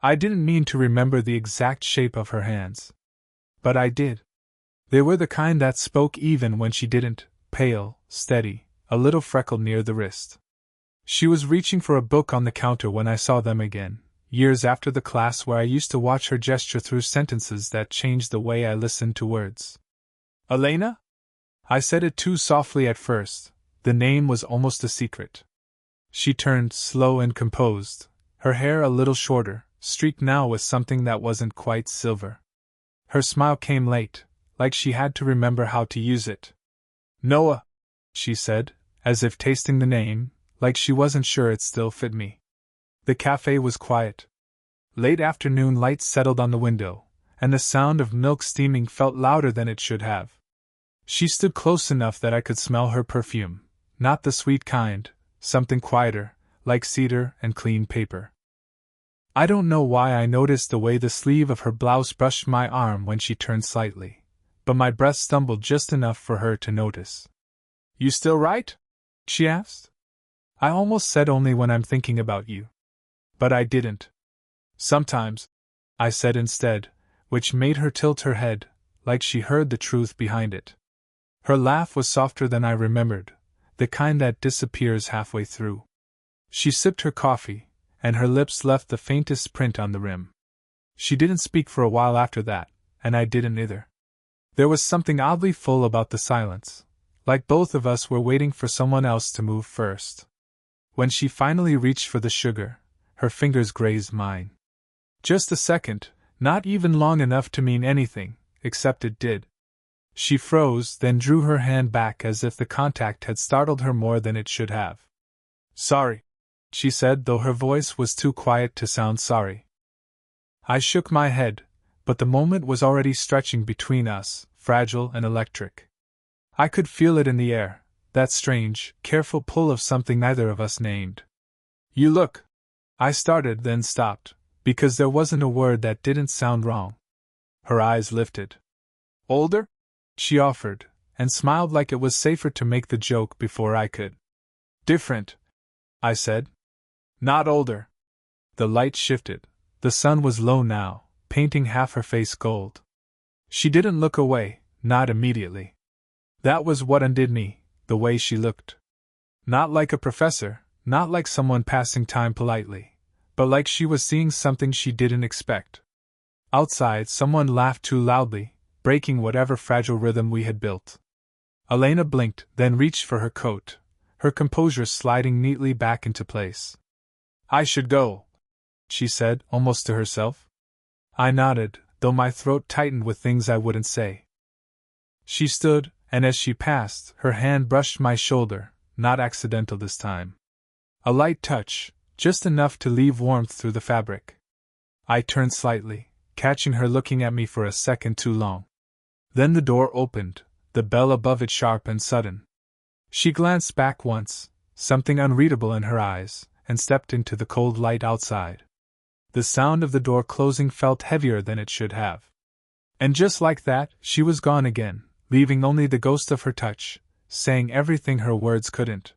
I didn't mean to remember the exact shape of her hands. But I did. They were the kind that spoke even when she didn't, pale, steady, a little freckled near the wrist. She was reaching for a book on the counter when I saw them again, years after the class where I used to watch her gesture through sentences that changed the way I listened to words. Elena? I said it too softly at first. The name was almost a secret. She turned, slow and composed, her hair a little shorter, streaked now with something that wasn't quite silver. Her smile came late, like she had to remember how to use it. Noah, she said, as if tasting the name, like she wasn't sure it still fit me. The cafe was quiet. Late afternoon light settled on the window, and the sound of milk steaming felt louder than it should have. She stood close enough that I could smell her perfume, not the sweet kind, something quieter, like cedar and clean paper. I don't know why I noticed the way the sleeve of her blouse brushed my arm when she turned slightly, but my breath stumbled just enough for her to notice. You still write? She asked. I almost said only when I'm thinking about you. But I didn't. Sometimes, I said instead, which made her tilt her head, like she heard the truth behind it. Her laugh was softer than I remembered, the kind that disappears halfway through. She sipped her coffee, and her lips left the faintest print on the rim. She didn't speak for a while after that, and I didn't either. There was something oddly full about the silence, like both of us were waiting for someone else to move first. When she finally reached for the sugar, her fingers grazed mine. Just a second, not even long enough to mean anything, except it did. She froze, then drew her hand back as if the contact had startled her more than it should have. Sorry, she said, though her voice was too quiet to sound sorry. I shook my head, but the moment was already stretching between us, fragile and electric. I could feel it in the air, that strange, careful pull of something neither of us named. You look. I started, then stopped, because there wasn't a word that didn't sound wrong. Her eyes lifted. Older? She offered, and smiled like it was safer to make the joke before I could. Different, I said. Not older. The light shifted. The sun was low now, painting half her face gold. She didn't look away, not immediately. That was what undid me, the way she looked. Not like a professor, not like someone passing time politely, but like she was seeing something she didn't expect. Outside, someone laughed too loudly, breaking whatever fragile rhythm we had built. Elena blinked, then reached for her coat, her composure sliding neatly back into place. I should go, she said, almost to herself. I nodded, though my throat tightened with things I wouldn't say. She stood, and as she passed, her hand brushed my shoulder, not accidental this time. A light touch, just enough to leave warmth through the fabric. I turned slightly, catching her looking at me for a second too long. Then the door opened, the bell above it sharp and sudden. She glanced back once, something unreadable in her eyes, and stepped into the cold light outside. The sound of the door closing felt heavier than it should have. And just like that, she was gone again, leaving only the ghost of her touch, saying everything her words couldn't.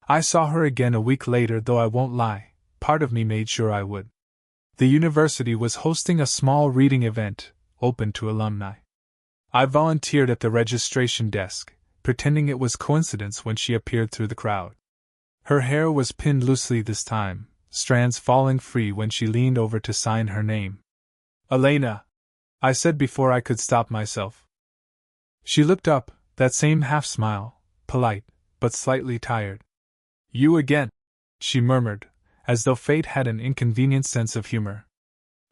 I saw her again a week later, though I won't lie, part of me made sure I would. The university was hosting a small reading event, open to alumni. I volunteered at the registration desk, pretending it was coincidence when she appeared through the crowd. Her hair was pinned loosely this time, strands falling free when she leaned over to sign her name. Elena, I said before I could stop myself. She looked up, that same half-smile, polite, but slightly tired. You again, she murmured, as though fate had an inconvenient sense of humor.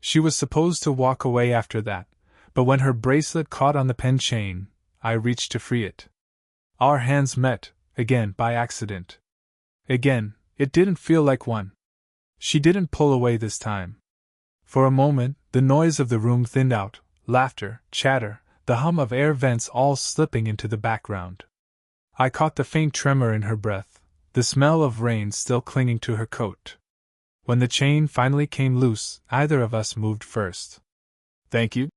She was supposed to walk away after that, but when her bracelet caught on the pen chain, I reached to free it. Our hands met, again by accident. Again, it didn't feel like one. She didn't pull away this time. For a moment, the noise of the room thinned out, laughter, chatter, the hum of air vents all slipping into the background. I caught the faint tremor in her breath, the smell of rain still clinging to her coat. When the chain finally came loose, either of us moved first. Thank you,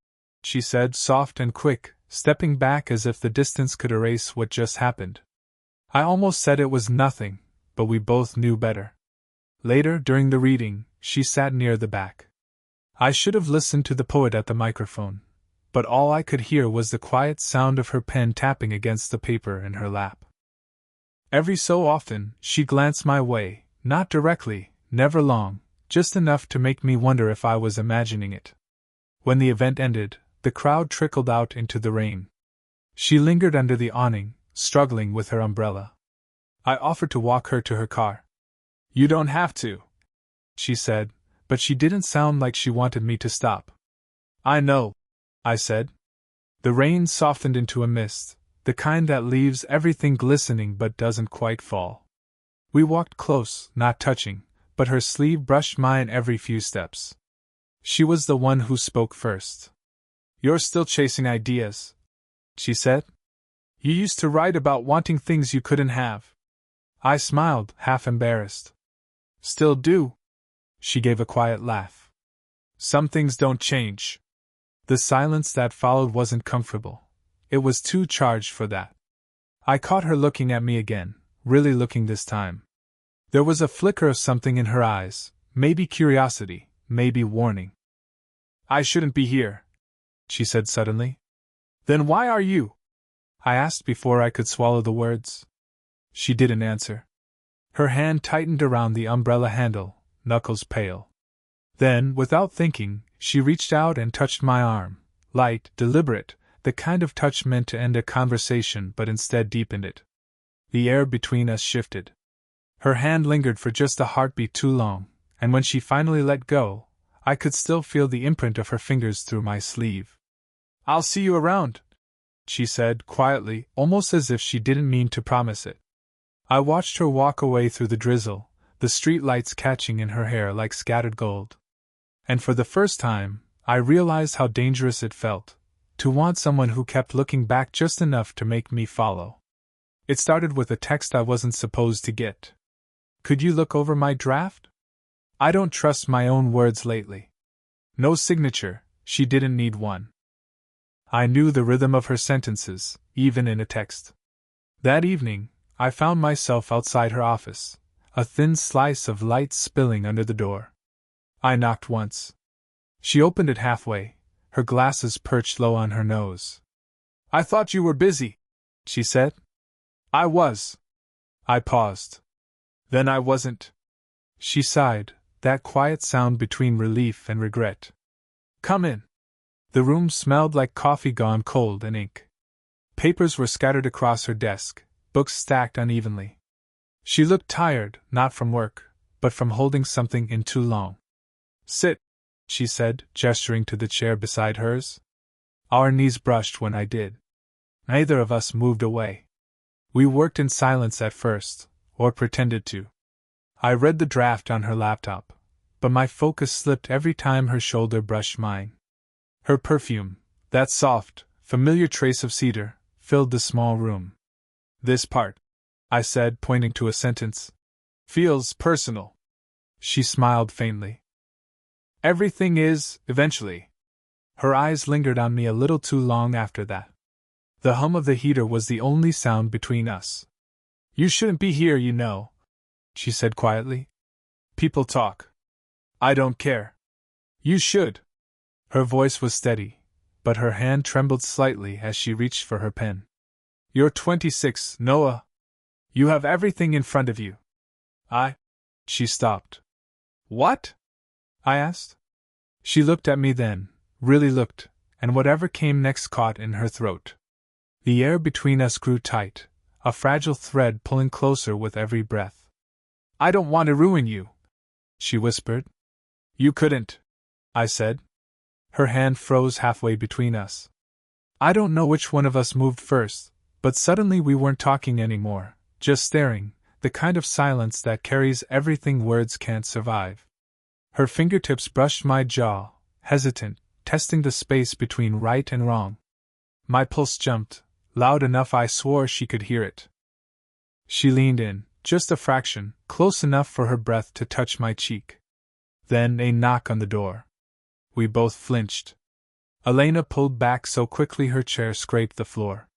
she said, soft and quick, stepping back as if the distance could erase what just happened. I almost said it was nothing, but we both knew better. Later, during the reading, she sat near the back. I should have listened to the poet at the microphone, but all I could hear was the quiet sound of her pen tapping against the paper in her lap. Every so often, she glanced my way, not directly, never long, just enough to make me wonder if I was imagining it. When the event ended, the crowd trickled out into the rain. She lingered under the awning, struggling with her umbrella. I offered to walk her to her car. "You don't have to," she said, but she didn't sound like she wanted me to stop. "I know," I said. The rain softened into a mist, the kind that leaves everything glistening but doesn't quite fall. We walked close, not touching, but her sleeve brushed mine every few steps. She was the one who spoke first. "You're still chasing ideas," she said. "You used to write about wanting things you couldn't have." I smiled, half embarrassed. "Still do." She gave a quiet laugh. "Some things don't change." The silence that followed wasn't comfortable. It was too charged for that. I caught her looking at me again, really looking this time. There was a flicker of something in her eyes, maybe curiosity, maybe warning. "I shouldn't be here," she said suddenly. "Then why are you?" I asked before I could swallow the words. She didn't answer. Her hand tightened around the umbrella handle, knuckles pale. Then, without thinking, she reached out and touched my arm, light, deliberate, the kind of touch meant to end a conversation but instead deepened it. The air between us shifted. Her hand lingered for just a heartbeat too long, and when she finally let go, I could still feel the imprint of her fingers through my sleeve. "I'll see you around," she said, quietly, almost as if she didn't mean to promise it. I watched her walk away through the drizzle, the street lights catching in her hair like scattered gold. And for the first time, I realized how dangerous it felt, to want someone who kept looking back just enough to make me follow. It started with a text I wasn't supposed to get. "Could you look over my draft?" I don't trust my own words lately. No signature, she didn't need one. I knew the rhythm of her sentences, even in a text. That evening, I found myself outside her office, a thin slice of light spilling under the door. I knocked once. She opened it halfway, her glasses perched low on her nose. "I thought you were busy," she said. "I was." I paused. "Then I wasn't." She sighed, that quiet sound between relief and regret. "Come in." The room smelled like coffee gone cold and ink. Papers were scattered across her desk, books stacked unevenly. She looked tired, not from work, but from holding something in too long. "Sit," she said, gesturing to the chair beside hers. Our knees brushed when I did. Neither of us moved away. We worked in silence at first, or pretended to. I read the draft on her laptop, but my focus slipped every time her shoulder brushed mine. Her perfume, that soft, familiar trace of cedar, filled the small room. "This part," I said, pointing to a sentence, "feels personal." She smiled faintly. "Everything is, eventually." Her eyes lingered on me a little too long after that. The hum of the heater was the only sound between us. "You shouldn't be here, you know," she said quietly. "People talk. I don't care." "You should." Her voice was steady, but her hand trembled slightly as she reached for her pen. "You're 26, Noah. You have everything in front of you." She stopped. "What?" I asked. She looked at me then, really looked, and whatever came next caught in her throat. The air between us grew tight, a fragile thread pulling closer with every breath. "I don't want to ruin you," she whispered. "You couldn't," I said. Her hand froze halfway between us. I don't know which one of us moved first, but suddenly we weren't talking anymore, just staring, the kind of silence that carries everything words can't survive. Her fingertips brushed my jaw, hesitant, testing the space between right and wrong. My pulse jumped, loud enough I swore she could hear it. She leaned in, just a fraction, close enough for her breath to touch my cheek. Then a knock on the door. We both flinched. Elena pulled back so quickly her chair scraped the floor.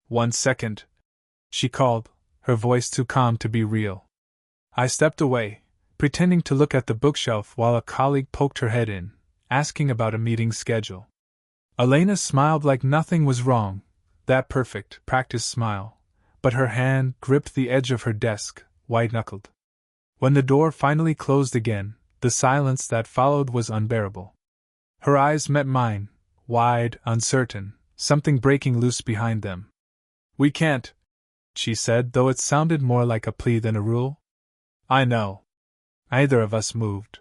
"1 second," she called, her voice too calm to be real. I stepped away, pretending to look at the bookshelf while a colleague poked her head in, asking about a meeting schedule. Elena smiled like nothing was wrong, that perfect, practiced smile, but her hand gripped the edge of her desk, white-knuckled. When the door finally closed again, the silence that followed was unbearable. Her eyes met mine, wide, uncertain, something breaking loose behind them. "We can't," she said, though it sounded more like a plea than a rule. "I know." Neither of us moved.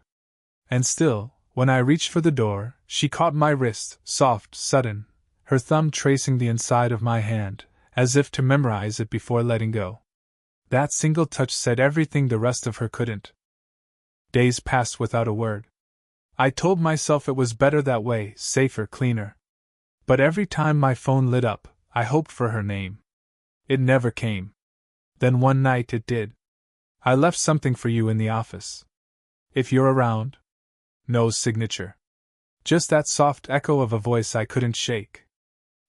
And still, when I reached for the door, she caught my wrist, soft, sudden, her thumb tracing the inside of my hand, as if to memorize it before letting go. That single touch said everything the rest of her couldn't. Days passed without a word. I told myself it was better that way, safer, cleaner. But every time my phone lit up, I hoped for her name. It never came. Then one night it did. "I left something for you in the office. If you're around." No signature. Just that soft echo of a voice I couldn't shake.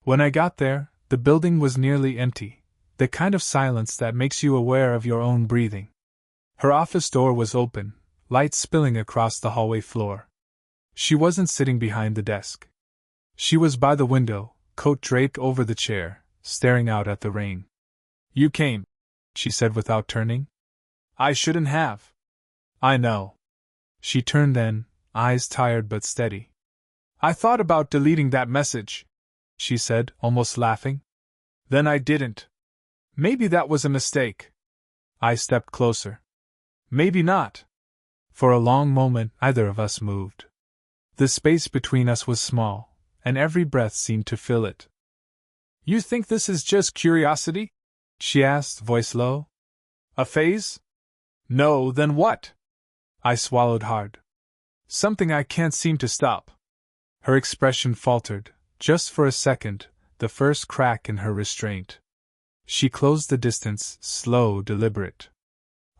When I got there, the building was nearly empty, the kind of silence that makes you aware of your own breathing. Her office door was open, light spilling across the hallway floor. She wasn't sitting behind the desk. She was by the window, coat draped over the chair, staring out at the rain. "You came," she said without turning. "I shouldn't have." "I know." She turned then, eyes tired but steady. "I thought about deleting that message," she said, almost laughing. "Then I didn't. Maybe that was a mistake." I stepped closer. "Maybe not." For a long moment, neither of us moved. The space between us was small, and every breath seemed to fill it. "You think this is just curiosity?" she asked, voice low. "A phase?" "No, then what?" I swallowed hard. "Something I can't seem to stop." Her expression faltered, just for a second, the first crack in her restraint. She closed the distance, slow, deliberate.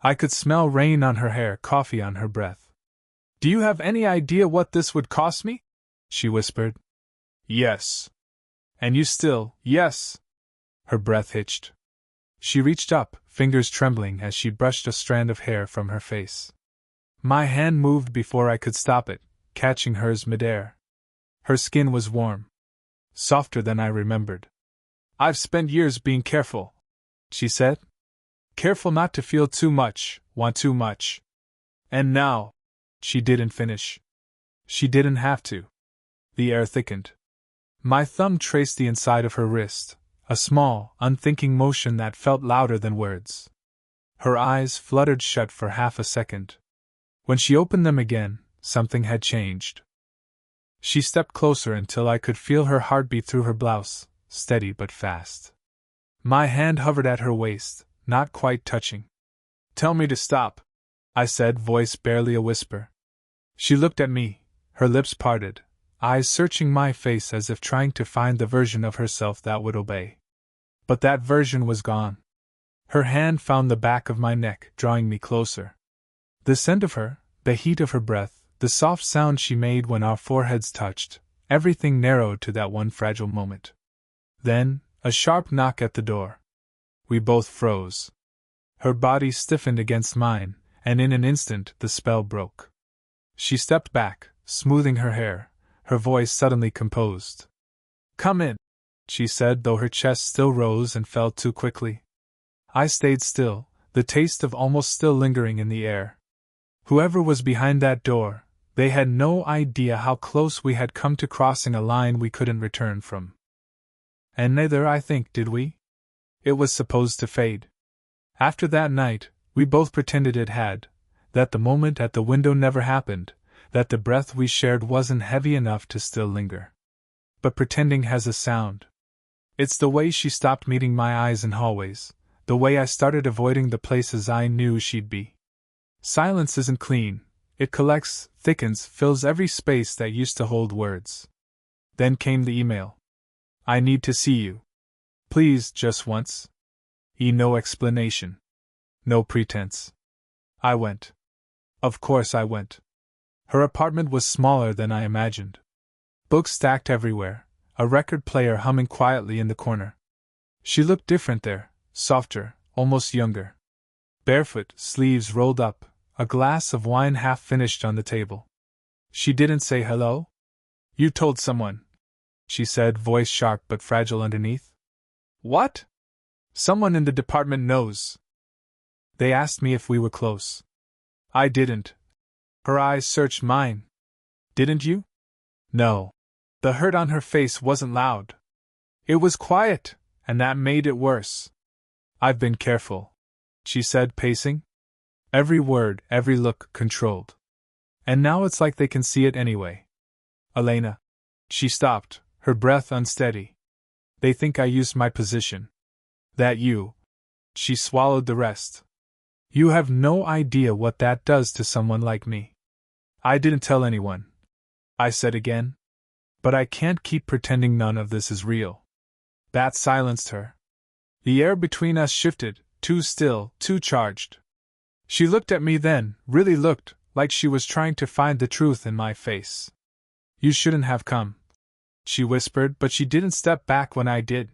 I could smell rain on her hair, coffee on her breath. "Do you have any idea what this would cost me?" she whispered. "Yes." "And you still, yes?" Her breath hitched. She reached up, fingers trembling as she brushed a strand of hair from her face. My hand moved before I could stop it, catching hers midair. Her skin was warm. Softer than I remembered. "I've spent years being careful," she said. "Careful not to feel too much, want too much. And now—" She didn't finish. She didn't have to. The air thickened. My thumb traced the inside of her wrist, a small, unthinking motion that felt louder than words. Her eyes fluttered shut for half a second. When she opened them again, something had changed. She stepped closer until I could feel her heartbeat through her blouse, steady but fast. My hand hovered at her waist, not quite touching. "Tell me to stop," I said, voice barely a whisper. She looked at me, her lips parted, eyes searching my face as if trying to find the version of herself that would obey. But that version was gone. Her hand found the back of my neck, drawing me closer. The scent of her, the heat of her breath, the soft sound she made when our foreheads touched, everything narrowed to that one fragile moment. Then, a sharp knock at the door. We both froze. Her body stiffened against mine, and in an instant the spell broke. She stepped back, smoothing her hair, her voice suddenly composed. "Come in," she said, though her chest still rose and fell too quickly. I stayed still, the taste of almost still lingering in the air. Whoever was behind that door, they had no idea how close we had come to crossing a line we couldn't return from. And neither, I think, did we? It was supposed to fade. After that night, we both pretended it had, that the moment at the window never happened, that the breath we shared wasn't heavy enough to still linger. But pretending has a sound. It's the way she stopped meeting my eyes in hallways, the way I started avoiding the places I knew she'd be. Silence isn't clean, it collects, thickens, fills every space that used to hold words. Then came the email. "I need to see you. Please, just once." No explanation. No pretense. I went. Of course I went. Her apartment was smaller than I imagined. Books stacked everywhere, a record player humming quietly in the corner. She looked different there, softer, almost younger. Barefoot, sleeves rolled up, a glass of wine half finished on the table. She didn't say hello, You told someone, she said, voice sharp but fragile underneath. What? Someone in the department knows. They asked me if we were close. I didn't. Her eyes searched mine. Didn't you? No. The hurt on her face wasn't loud. It was quiet, and that made it worse. I've been careful, she said, pacing. Every word, every look, controlled. And now it's like they can see it anyway. Elena. She stopped, her breath unsteady. They think I used my position. That you. She swallowed the rest. You have no idea what that does to someone like me. I didn't tell anyone, I said again. But I can't keep pretending none of this is real. That silenced her. The air between us shifted, too still, too charged. She looked at me then, really looked, like she was trying to find the truth in my face. You shouldn't have come, she whispered, but she didn't step back when I did.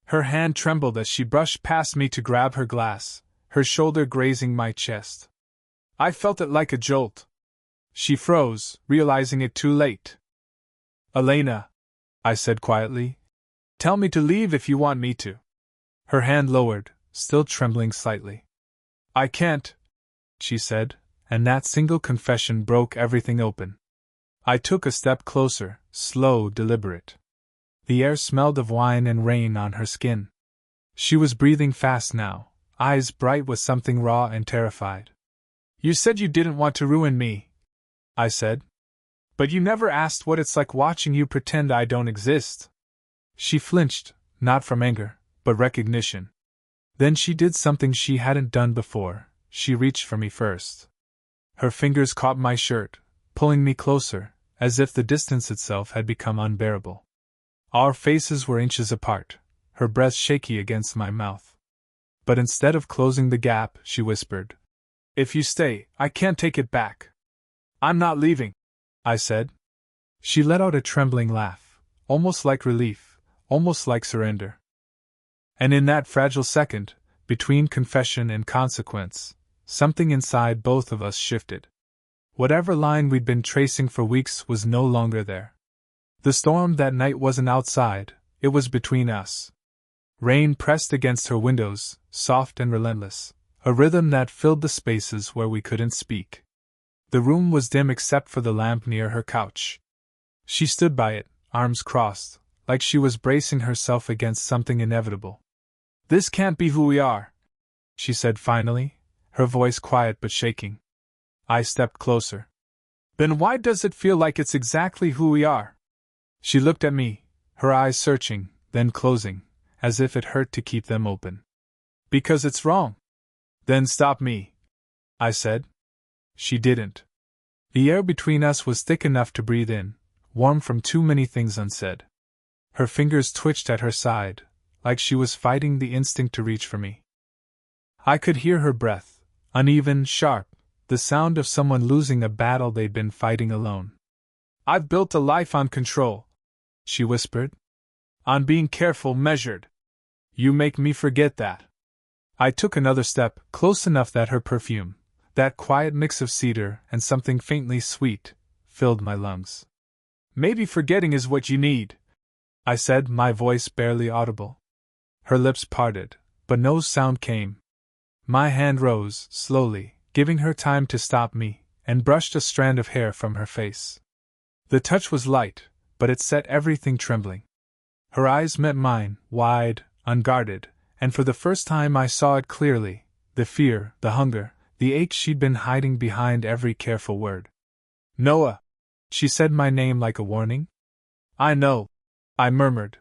Her hand trembled as she brushed past me to grab her glass, her shoulder grazing my chest. I felt it like a jolt. She froze, realizing it too late. Elena, I said quietly, tell me to leave if you want me to. Her hand lowered, still trembling slightly. I can't, she said, and that single confession broke everything open. I took a step closer, slow, deliberate. The air smelled of wine and rain on her skin. She was breathing fast now, eyes bright with something raw and terrified. You said you didn't want to ruin me, I said. But you never asked what it's like watching you pretend I don't exist. She flinched, not from anger, but recognition. Then she did something she hadn't done before. She reached for me first. Her fingers caught my shirt, pulling me closer, as if the distance itself had become unbearable. Our faces were inches apart, her breath shaky against my mouth. But instead of closing the gap, she whispered, If you stay, I can't take it back. I'm not leaving, I said. She let out a trembling laugh, almost like relief, almost like surrender. And in that fragile second, between confession and consequence, something inside both of us shifted. Whatever line we'd been tracing for weeks was no longer there. The storm that night wasn't outside, it was between us. Rain pressed against her windows, soft and relentless, a rhythm that filled the spaces where we couldn't speak. The room was dim except for the lamp near her couch. She stood by it, arms crossed, like she was bracing herself against something inevitable. This can't be who we are, she said finally, her voice quiet but shaking. I stepped closer. Then why does it feel like it's exactly who we are? She looked at me, her eyes searching, then closing, as if it hurt to keep them open. Because it's wrong. Then stop me, I said. She didn't. The air between us was thick enough to breathe in, warm from too many things unsaid. Her fingers twitched at her side, like she was fighting the instinct to reach for me. I could hear her breath, uneven, sharp, the sound of someone losing a battle they'd been fighting alone. I've built a life on control, she whispered. On being careful, measured. You make me forget that. I took another step, close enough that her perfume, that quiet mix of cedar and something faintly sweet, filled my lungs. Maybe forgetting is what you need, I said, my voice barely audible. Her lips parted, but no sound came. My hand rose, slowly, giving her time to stop me, and brushed a strand of hair from her face. The touch was light, but it set everything trembling. Her eyes met mine, wide, unguarded, and for the first time I saw it clearly, the fear, the hunger, the ache she'd been hiding behind every careful word. Noah! She said my name like a warning. I know, I murmured.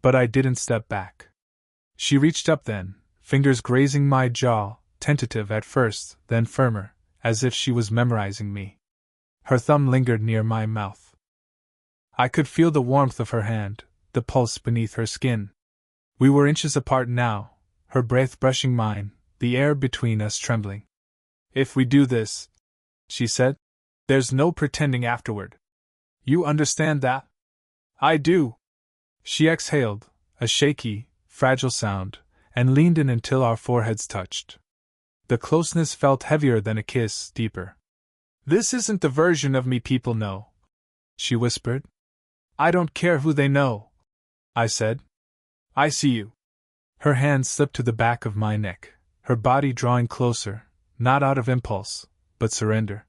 But I didn't step back. She reached up then, fingers grazing my jaw, tentative at first, then firmer, as if she was memorizing me. Her thumb lingered near my mouth. I could feel the warmth of her hand, the pulse beneath her skin. We were inches apart now, her breath brushing mine, the air between us trembling. If we do this, she said, there's no pretending afterward. You understand that? I do. She exhaled, a shaky, fragile sound, and leaned in until our foreheads touched. The closeness felt heavier than a kiss, deeper. This isn't the version of me people know, she whispered. I don't care who they know, I said. I see you. Her hand slipped to the back of my neck, her body drawing closer, not out of impulse, but surrender.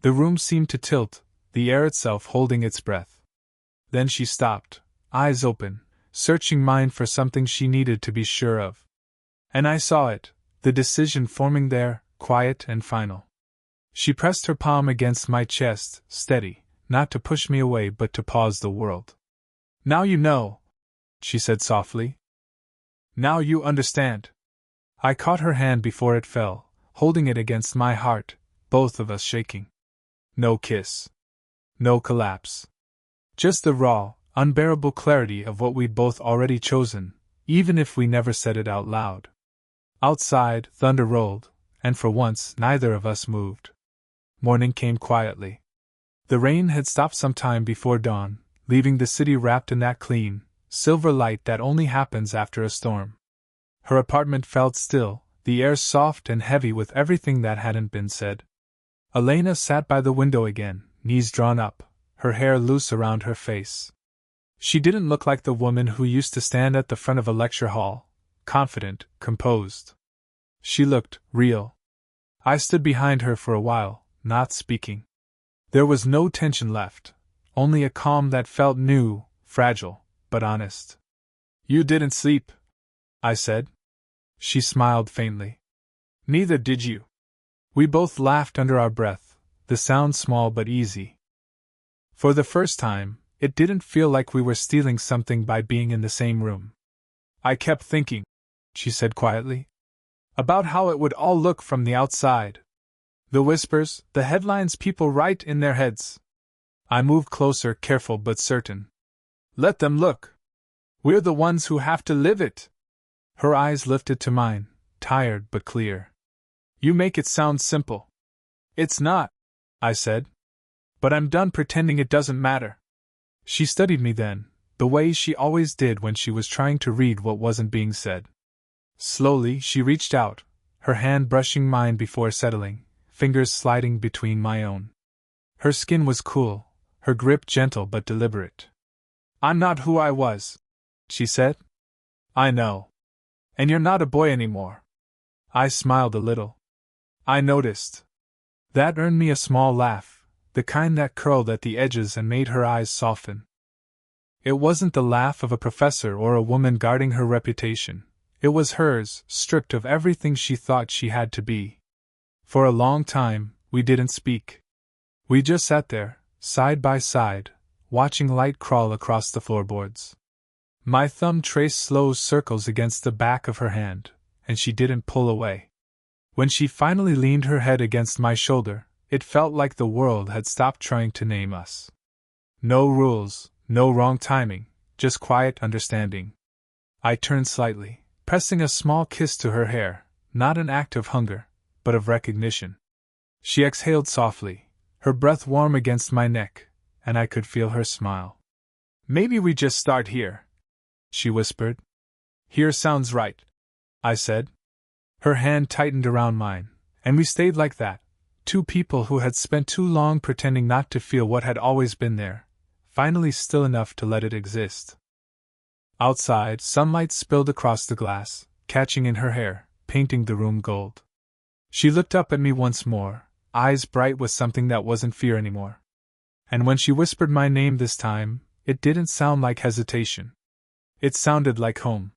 The room seemed to tilt, the air itself holding its breath. Then she stopped, eyes open, searching mine for something she needed to be sure of. And I saw it, the decision forming there, quiet and final. She pressed her palm against my chest, steady, not to push me away but to pause the world. Now you know, she said softly. Now you understand. I caught her hand before it fell, holding it against my heart, both of us shaking. No kiss. No collapse. Just the raw, unbearable clarity of what we'd both already chosen, even if we never said it out loud. Outside, thunder rolled, and for once neither of us moved. Morning came quietly. The rain had stopped some time before dawn, leaving the city wrapped in that clean, silver light that only happens after a storm. Her apartment felt still, the air soft and heavy with everything that hadn't been said. Elena sat by the window again, knees drawn up, her hair loose around her face. She didn't look like the woman who used to stand at the front of a lecture hall, confident, composed. She looked real. I stood behind her for a while, not speaking. There was no tension left, only a calm that felt new, fragile, but honest. You didn't sleep, I said. She smiled faintly. Neither did you. We both laughed under our breath, the sound small but easy. For the first time, it didn't feel like we were stealing something by being in the same room. I kept thinking, she said quietly, about how it would all look from the outside. The whispers, the headlines people write in their heads. I moved closer, careful but certain. Let them look. We're the ones who have to live it. Her eyes lifted to mine, tired but clear. You make it sound simple. It's not, I said. But I'm done pretending it doesn't matter. She studied me then, the way she always did when she was trying to read what wasn't being said. Slowly she reached out, her hand brushing mine before settling, fingers sliding between my own. Her skin was cool, her grip gentle but deliberate. I'm not who I was, she said. I know. And you're not a boy anymore. I smiled a little. I noticed. That earned me a small laugh, the kind that curled at the edges and made her eyes soften. It wasn't the laugh of a professor or a woman guarding her reputation. It was hers, stripped of everything she thought she had to be. For a long time, we didn't speak. We just sat there, side by side, watching light crawl across the floorboards. My thumb traced slow circles against the back of her hand, and she didn't pull away. When she finally leaned her head against my shoulder, it felt like the world had stopped trying to name us. No rules, no wrong timing, just quiet understanding. I turned slightly, pressing a small kiss to her hair, not an act of hunger, but of recognition. She exhaled softly, her breath warm against my neck, and I could feel her smile. Maybe we just start here, she whispered. Here sounds right, I said. Her hand tightened around mine, and we stayed like that, two people who had spent too long pretending not to feel what had always been there, finally still enough to let it exist. Outside, sunlight spilled across the glass, catching in her hair, painting the room gold. She looked up at me once more, eyes bright with something that wasn't fear anymore. And when she whispered my name this time, it didn't sound like hesitation. It sounded like home.